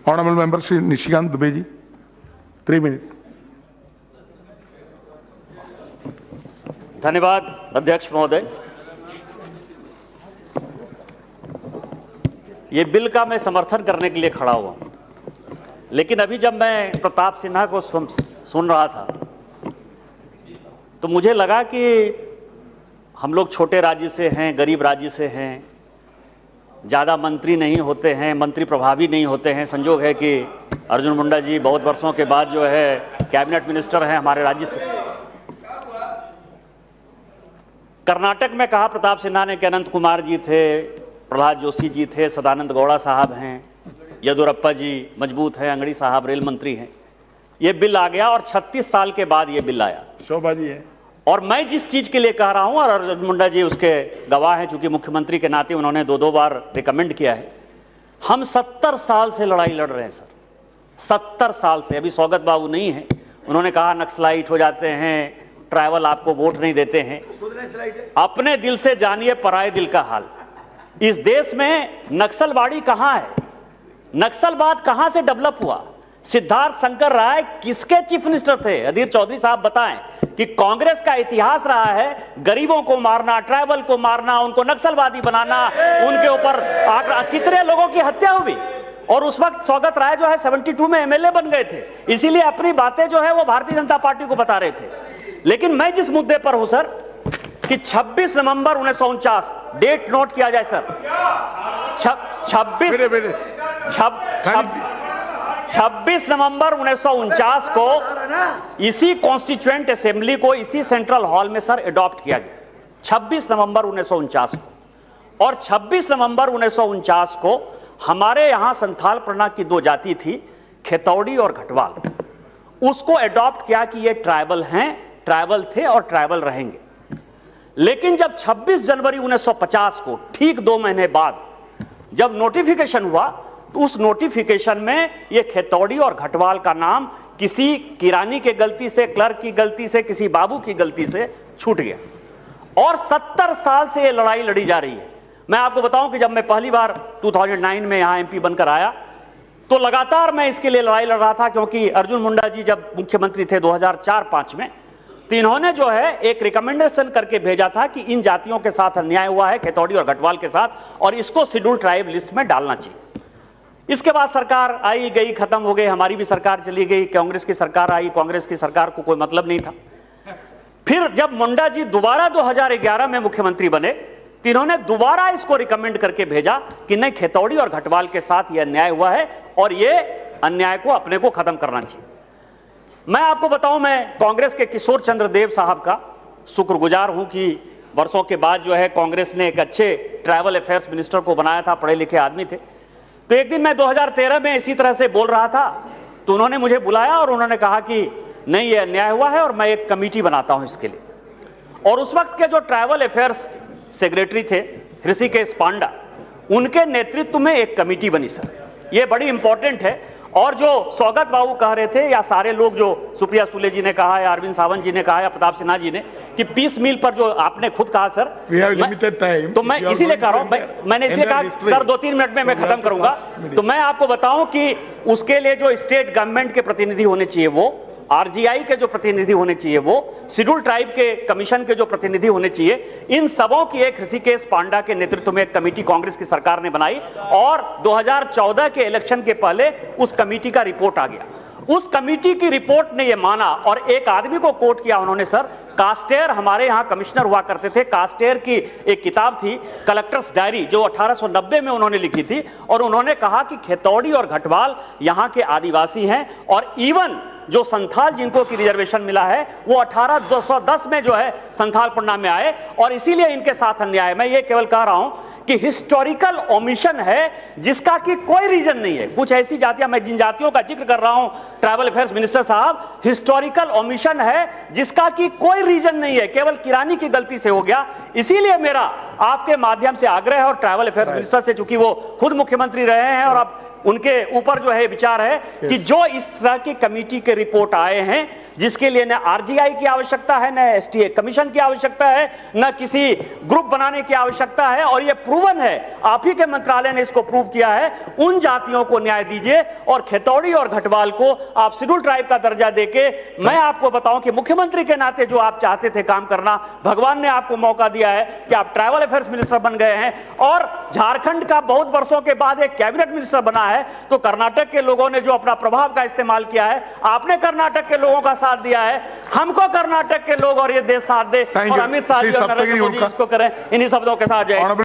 Honorable member Shri Nishikant Dubey ji, 3 minutes. धन्यवाद अध्यक्ष महोदय। ये बिल का मैं समर्थन करने के लिए खड़ा हुआ, लेकिन अभी जब मैं प्रताप सिन्हा को सुन रहा था तो मुझे लगा कि हम लोग छोटे राज्य से हैं, गरीब राज्य से हैं, ज़्यादा मंत्री नहीं होते हैं, मंत्री प्रभावी नहीं होते हैं। संजोग है कि अर्जुन मुंडा जी बहुत वर्षों के बाद जो है कैबिनेट मिनिस्टर हैं हमारे राज्य से। कर्नाटक में कहा प्रताप सिन्हा ने कि अनंत कुमार जी थे, प्रहलाद जोशी जी थे, सदानंद गौड़ा साहब हैं, येदुरप्पा जी मजबूत हैं, अंगड़ी साहब रेल मंत्री हैं। ये बिल आ गया और 36 साल के बाद ये बिल आया। शोभा जी है। और मैं जिस चीज के लिए कह रहा हूं, और अर्जुन मुंडा जी उसके गवाह हैं, चूंकि मुख्यमंत्री के नाते उन्होंने 2 बार रिकमेंड किया है। हम 70 साल से लड़ाई लड़ रहे हैं सर, 70 साल से। अभी सौगत बाबू नहीं है, उन्होंने कहा नक्सलाइट हो जाते हैं, ट्राइबल आपको वोट नहीं देते हैं। अपने दिल से जानिए पराये दिल का हाल। इस देश में नक्सलवाड़ी कहां है, नक्सलवाद कहां से डेवलप हुआ? सिद्धार्थ शंकर राय किसके चीफ मिनिस्टर थे? अधीर चौधरी साहब बताएं कि कांग्रेस का इतिहास रहा है गरीबों को मारना, ट्राइबल को मारना, उनको नक्सलवादी बनाना, उनके ऊपर कितने लोगों की हत्या हुई। और उस वक्त सौगत राय जो है 72 में एमएलए बन गए थे, इसीलिए अपनी बातें जो है वो भारतीय जनता पार्टी को बता रहे थे। लेकिन मैं जिस मुद्दे पर हूं सर कि 26 नवंबर 1949, डेट नोट किया जाए सर, 26 नवंबर 1949 को इसी कॉन्स्टिट्यूएंट असेंबली को इसी सेंट्रल हॉल में सर अडॉप्ट किया गया, 26 नवंबर 1949 को। और 26 नवंबर 1949 को हमारे यहां संथाल परना की 2 जाति थी, खेतौड़ी और घटवाल। उसको अडॉप्ट किया कि ये ट्राइबल हैं, ट्राइबल थे और ट्राइबल रहेंगे। लेकिन जब 26 जनवरी 1950 को ठीक 2 महीने बाद जब नोटिफिकेशन हुआ, तो उस नोटिफिकेशन में ये खेतौड़ी और घटवाल का नाम किसी किरानी के गलती से, क्लर्क की गलती से, किसी बाबू की गलती से छूट गया। और 70 साल से ये लड़ाई लड़ी जा रही है। मैं आपको बताऊं कि जब मैं पहली बार 2009 में यहां एमपी बनकर आया तो लगातार मैं इसके लिए लड़ाई लड़ रहा था, क्योंकि अर्जुन मुंडा जी जब मुख्यमंत्री थे 2004-05 में, तो इन्होंने जो है एक रिकमेंडेशन करके भेजा था कि इन जातियों के साथ अन्याय हुआ है, खेतौड़ी और घटवाल के साथ, और इसको शेड्यूल ट्राइब लिस्ट में डालना चाहिए। इसके बाद सरकार आई गई, खत्म हो गई, हमारी भी सरकार चली गई, कांग्रेस की सरकार आई, कांग्रेस की सरकार को कोई मतलब नहीं था। फिर जब मुंडा जी दोबारा 2011 में मुख्यमंत्री बने तो इन्होंने दोबारा इसको रिकमेंड करके भेजा कि नहीं, खेतौड़ी और घटवाल के साथ यह अन्याय हुआ है और ये अन्याय को अपने को खत्म करना चाहिए। मैं आपको बताऊं, मैं कांग्रेस के किशोर चंद्र देव साहब का शुक्रगुजार हूं कि वर्षों के बाद जो है कांग्रेस ने एक अच्छे ट्राइबल अफेयर्स मिनिस्टर को बनाया था, पढ़े लिखे आदमी थे। तो एक दिन मैं 2013 में इसी तरह से बोल रहा था तो उन्होंने मुझे बुलाया और उन्होंने कहा कि नहीं, ये अन्याय हुआ है और मैं एक कमेटी बनाता हूं इसके लिए। और उस वक्त के जो ट्राइबल अफेयर्स सेक्रेटरी थे ऋषिकेश पांडा, उनके नेतृत्व में एक कमेटी बनी सर। ये बड़ी इंपॉर्टेंट है। और जो सौगत बाबू कह रहे थे, या सारे लोग, जो सुप्रिया सुले जी ने कहा, या अरविंद सावंत जी ने कहा, या प्रताप सिन्हा जी ने, कि पीस मील पर जो आपने खुद कहा सर, तो मैं इसीलिए कह रहा हूं, मैंने इसलिए कहा सर 2-3 मिनट में मैं खत्म करूंगा। तो मैं आपको बताऊं कि उसके लिए जो स्टेट गवर्नमेंट के प्रतिनिधि होने चाहिए, वो आरजीआई के जो प्रतिनिधि होने चाहिए, वो शेड्यूल ट्राइब के कमीशन के जो प्रतिनिधि होने चाहिए, इन सबों की एक ऋषिकेश पांडा के नेतृत्व में एक कमेटी कांग्रेस की सरकार ने बनाई। और 2014 के इलेक्शन के पहले उस कमेटी का रिपोर्ट आ गया। उस कमेटी की रिपोर्ट ने यह माना, और एक आदमी को कोट किया उन्होंने सर, कास्टेर, हमारे यहां कमिश्नर हुआ करते थे, कास्टेर की एक किताब थी कलेक्टर्स डायरी, जो 1890 में उन्होंने लिखी थी। और उन्होंने कहा कि खेतौड़ी और घटवाल यहां के आदिवासी हैं, और इवन जो संथाल जिनको की रिजर्वेशन मिला है वो 1810 में जो है संथाल परना में आए, और इसीलिए इनके साथ अन्याय। मैं ये केवल कह रहा हूं कि हिस्टोरिकल ओमिशन है जिसका कि कोई रीजन नहीं है। कुछ ऐसी जातियां, मैं जिन जातियों का जिक्र कर रहा हूं ट्राइबल अफेयर्स मिनिस्टर साहब, हिस्टोरिकल ओमिशन है जिसका कि कोई रीजन नहीं है, केवल किरानी की गलती से हो गया। इसीलिए मेरा आपके माध्यम से आग्रह है, और ट्राइबल अफेयर्स मिनिस्टर से, चूंकि वो खुद मुख्यमंत्री रहे हैं और अब उनके ऊपर जो है विचार है कि जो इस तरह की कमेटी के रिपोर्ट आए हैं जिसके लिए न आरजीआई की आवश्यकता है, न एसटीए कमीशन की आवश्यकता है, न किसी ग्रुप बनाने की आवश्यकता है। और यह प्रूवन है, आप ही के मंत्रालय ने इसको प्रूव किया है। उन जातियों को न्याय दीजिए और खेतौड़ी और घटवाल को आप शेड्यूल ट्राइब का दर्जा देके, मैं आपको बताऊं कि मुख्यमंत्री के नाते जो आप चाहते थे काम करना, भगवान ने आपको मौका दिया है कि आप ट्राइबल अफेयर्स मिनिस्टर बन गए हैं और झारखंड का बहुत वर्षों के बाद एक कैबिनेट मिनिस्टर बना है। तो कर्नाटक के लोगों ने जो अपना प्रभाव का इस्तेमाल किया है, आपने कर्नाटक के लोगों का साथ दिया है। हमको कर्नाटक के लोग और ये देश साथ दे और अमित शाह जी और नरेंद्र मोदी इसको करें। इन्हीं शब्दों के साथ जय।